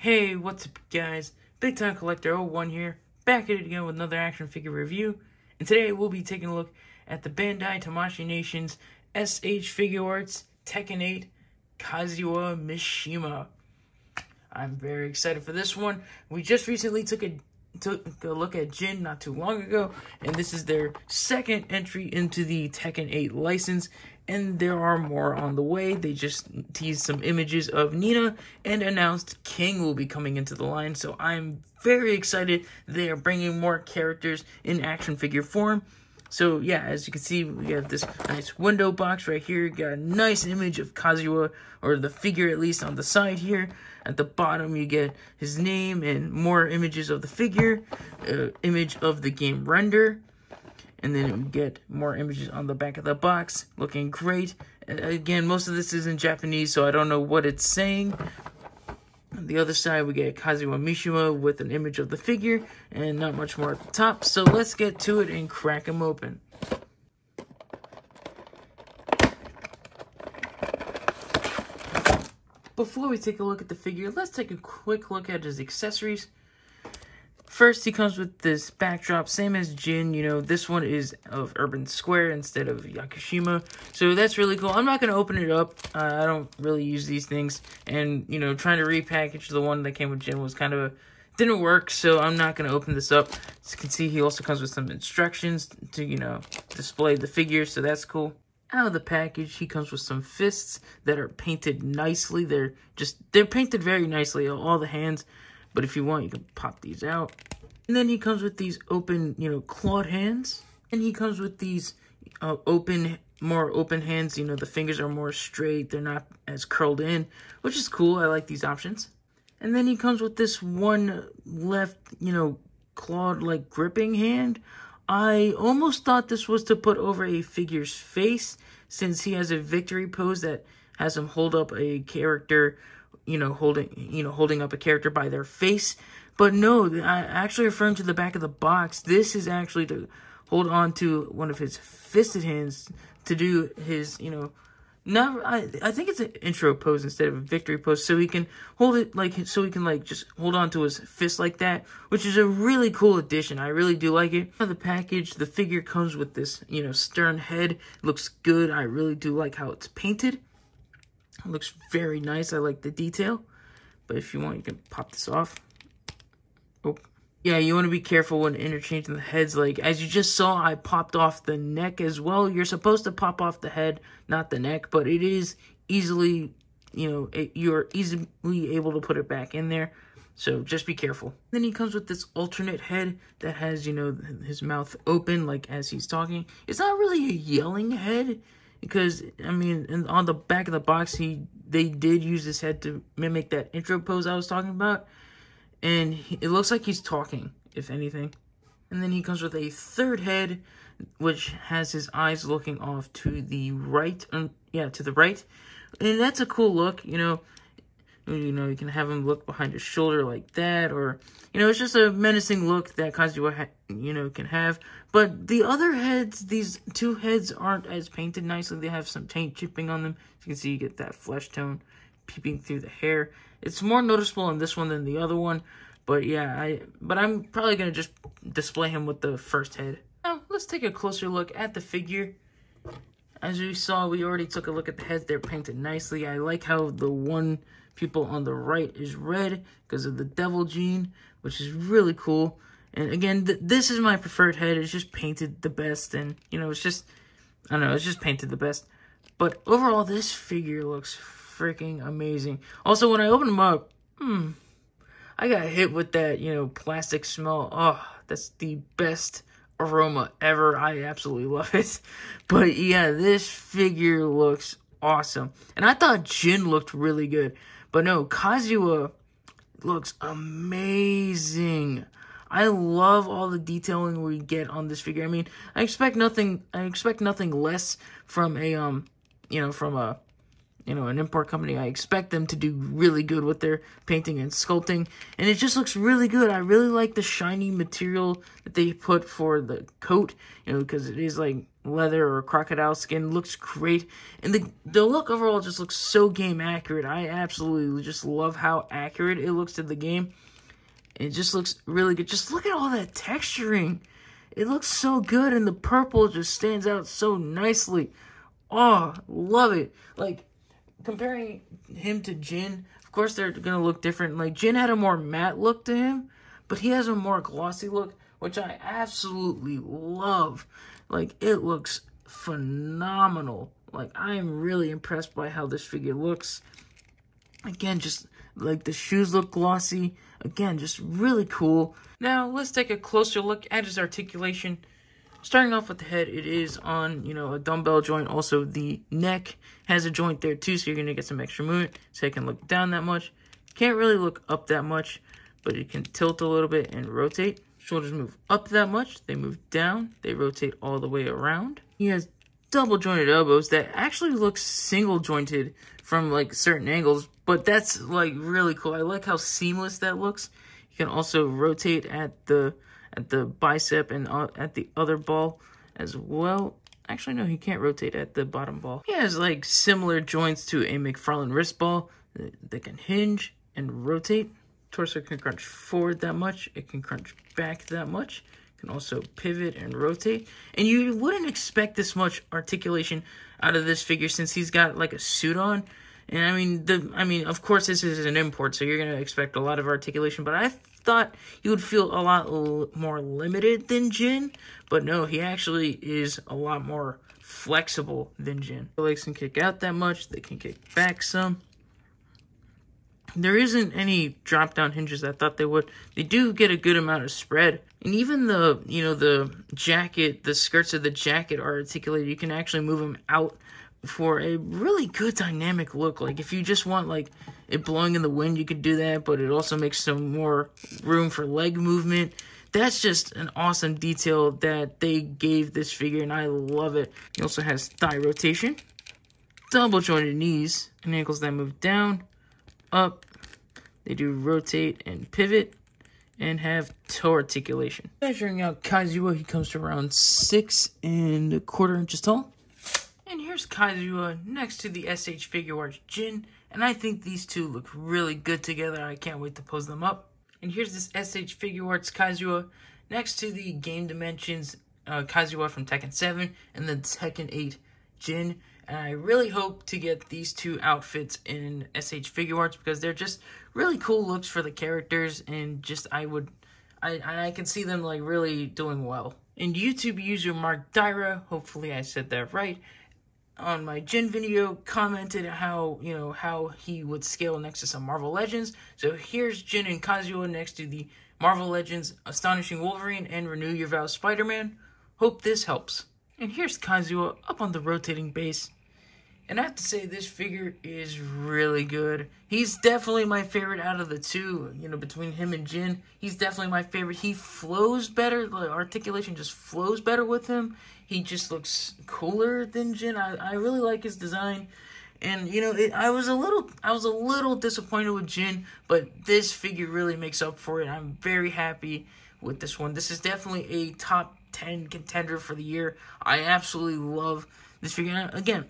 Hey, what's up guys? Big Time Collector 01 here, back at it again with another action figure review. And today we'll be taking a look at the Bandai Tamashii Nations SH Figuarts Tekken 8 Kazuya Mishima. I'm very excited for this one. We just recently took a look at Jin not too long ago, and this is their second entry into the Tekken 8 license, and there are more on the way. They just teased some images of Nina and announced King will be coming into the line, so I'm very excited. They are bringing more characters in action figure form. So yeah, as you can see, we have this nice window box right here. Got a nice image of Kazuya, or the figure at least, on the side here. At the bottom, you get his name and more images of the figure, image of the game render, and then we get more images on the back of the box, looking great. Again, most of this is in Japanese, so I don't know what it's saying. On the other side, we get Kazuya Mishima with an image of the figure, and not much more at the top. So let's get to it and crack him open. Before we take a look at the figure, let's take a quick look at his accessories. First, he comes with this backdrop, same as Jin. You know, this one is of Urban Square instead of Yakushima, so that's really cool. I'm not going to open it up. I don't really use these things, and, you know, trying to repackage the one that came with Jin was kind of didn't work, so I'm not going to open this up. As you can see, he also comes with some instructions to, you know, display the figure, so that's cool. Out of the package, he comes with some fists that are painted nicely. They're painted very nicely, all the hands. But if you want, you can pop these out. And then he comes with these open, you know, clawed hands. And he comes with these more open hands. You know, the fingers are more straight. They're not as curled in, which is cool. I like these options. And then he comes with this one left, you know, clawed-like gripping hand. I almost thought this was to put over a figure's face, since he has a victory pose that has him hold up a character, holding up a character by their face. But no, I actually referring to the back of the box. This is actually to hold on to one of his fisted hands to do his, you know, I think it's an intro pose instead of a victory pose, so he can hold it just hold on to his fist like that, which is a really cool addition. I really do like it. The package, the figure comes with this, you know, stern head. It looks good. I really do like how it's painted. It looks very nice. I like the detail. But if you want, you can pop this off. Oh. Yeah, you want to be careful when interchanging the heads. Like, as you just saw, I popped off the neck as well. You're supposed to pop off the head, not the neck, but it is easily, you know, you're easily able to put it back in there. So just be careful. Then he comes with this alternate head that has, you know, his mouth open, like as he's talking. It's not really a yelling head, because, I mean, on the back of the box, they did use this head to mimic that intro pose I was talking about. And it looks like he's talking, if anything. And then he comes with a third head, which has his eyes looking off to the right. To the right. And that's a cool look, you know. You can have him look behind his shoulder like that. Or, you know, it's just a menacing look that Kazuya, can have. But the other heads, these two heads aren't as painted nicely. They have some paint chipping on them. As you can see, you get that flesh tone peeping through the hair. It's more noticeable in this one than the other one, but yeah, I'm probably gonna just display him with the first head. Now, let's take a closer look at the figure. As we saw, we already took a look at the heads. They're painted nicely. I like how the one pupil on the right is red because of the devil gene, which is really cool. And again, this is my preferred head. It's just painted the best, and, you know, it's just painted the best. But overall, this figure looks freaking amazing. Also, when I opened them up, I got hit with that, you know, plastic smell. Oh, that's the best aroma ever. I absolutely love it. But yeah, this figure looks awesome. And I thought Jin looked really good. But no, Kazuya looks amazing. I love all the detailing we get on this figure. I mean, I expect nothing less from an import company. I expect them to do really good with their painting and sculpting, and it just looks really good. I really like the shiny material that they put for the coat, you know, because it is like leather or crocodile skin. Looks great. And the look overall just looks so game accurate. I absolutely just love how accurate it looks to the game. It just looks really good. Just look at all that texturing. It looks so good, and the purple just stands out so nicely. Oh, love it. Like, comparing him to Jin, of course they're going to look different. Like, Jin had a more matte look to him, but he has a more glossy look, which I absolutely love. Like, it looks phenomenal. Like, I am really impressed by how this figure looks. Again, just, like, the shoes look glossy. Again, just really cool. Now, let's take a closer look at his articulation. Starting off with the head, it is on, you know, a dumbbell joint. Also, the neck has a joint there, too, so you're going to get some extra movement. So it can look down that much. Can't really look up that much, but it can tilt a little bit and rotate. Shoulders move up that much. They move down. They rotate all the way around. He has double jointed elbows that actually look single jointed from, like, certain angles, but that's, like, really cool. I like how seamless that looks. You can also rotate at the bicep and at the other ball as well. Actually, no, he can't rotate at the bottom ball. He has, like, similar joints to a McFarlane wrist ball that can hinge and rotate. Torso can crunch forward that much. It can crunch back that much. It can also pivot and rotate. And you wouldn't expect this much articulation out of this figure since he's got, like, a suit on. And I mean, of course, this is an import, so you're gonna expect a lot of articulation. But I thought he would feel a lot more limited than Jin, but no, he actually is a lot more flexible than Jin. The legs can kick out that much. They can kick back some. There isn't any drop down hinges. I thought they would. They do get a good amount of spread, and even the the jacket, the skirts of the jacket are articulated. You can actually move them out for a really good dynamic look. Like, if you just want, like, it blowing in the wind, you could do that, but it also makes some more room for leg movement. That's just an awesome detail that they gave this figure, and I love it. He also has thigh rotation, double jointed knees, and ankles that move down, up. They do rotate and pivot, and have toe articulation. Measuring out Kazuya, he comes to around 6 1/4 inches tall. And here's Kazuya next to the SH Figuarts Jin, and I think these two look really good together. I can't wait to pose them up. And here's this SH Figuarts Kazuya next to the Game Dimensions Kazuya from Tekken 7 and the Tekken 8 Jin. And I really hope to get these two outfits in SH Figuarts because they're just really cool looks for the characters, and just I can see them, like, really doing well. And YouTube user Mark Dyra, hopefully I said that right, on my Jin video commented how, how he would scale next to some Marvel Legends. So here's Jin and Kazuya next to the Marvel Legends Astonishing Wolverine and Renew Your Vows Spider-Man. Hope this helps. And here's Kazuya up on the rotating base. And I have to say, this figure is really good. He's definitely my favorite out of the two, between him and Jin. He's definitely my favorite. He flows better. The articulation just flows better with him. He just looks cooler than Jin. I really like his design. And, I was a little disappointed with Jin, but this figure really makes up for it. I'm very happy with this one. This is definitely a top 10 contender for the year. I absolutely love this figure. And again,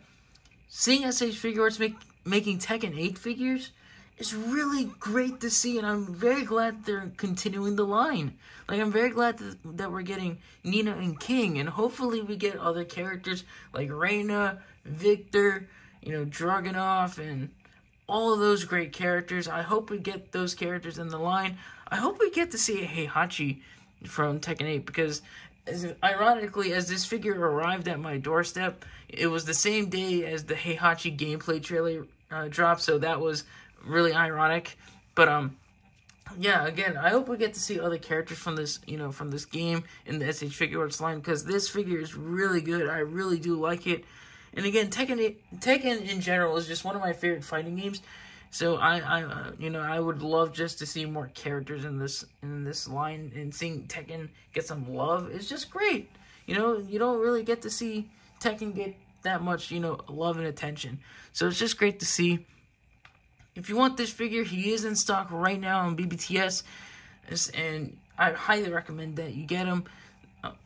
seeing SH Figuarts making Tekken 8 figures is really great to see, and I'm very glad they're continuing the line. Like, I'm very glad that we're getting Nina and King, and hopefully we get other characters like Reina, Victor, Dragunov, and all of those great characters. I hope we get those characters in the line. I hope we get to see a Heihachi from Tekken 8, because ironically, as this figure arrived at my doorstep, it was the same day as the Heihachi gameplay trailer dropped, so that was really ironic. But yeah, again, I hope we get to see other characters from this, from this game in the SH Figuarts line, because this figure is really good. I really do like it. And again, Tekken in general is just one of my favorite fighting games. So I would love just to see more characters in this line, and seeing Tekken get some love is just great. You don't really get to see Tekken get that much, love and attention. So it's just great to see. If you want this figure, he is in stock right now on BBTS, and I highly recommend that you get him.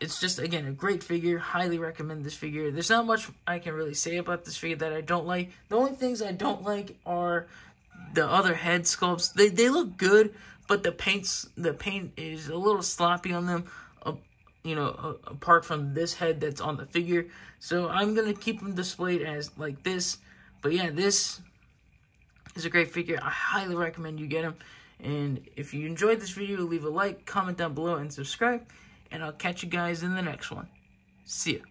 It's just, again, a great figure. Highly recommend this figure. There's not much I can really say about this figure that I don't like. The only things I don't like are the other head sculpts. They look good, but the paint is a little sloppy on them. You know, apart from this head that's on the figure. So I'm gonna keep them displayed as like this. But yeah, this is a great figure. I highly recommend you get him. And if you enjoyed this video, leave a like, comment down below, and subscribe. And I'll catch you guys in the next one. See ya.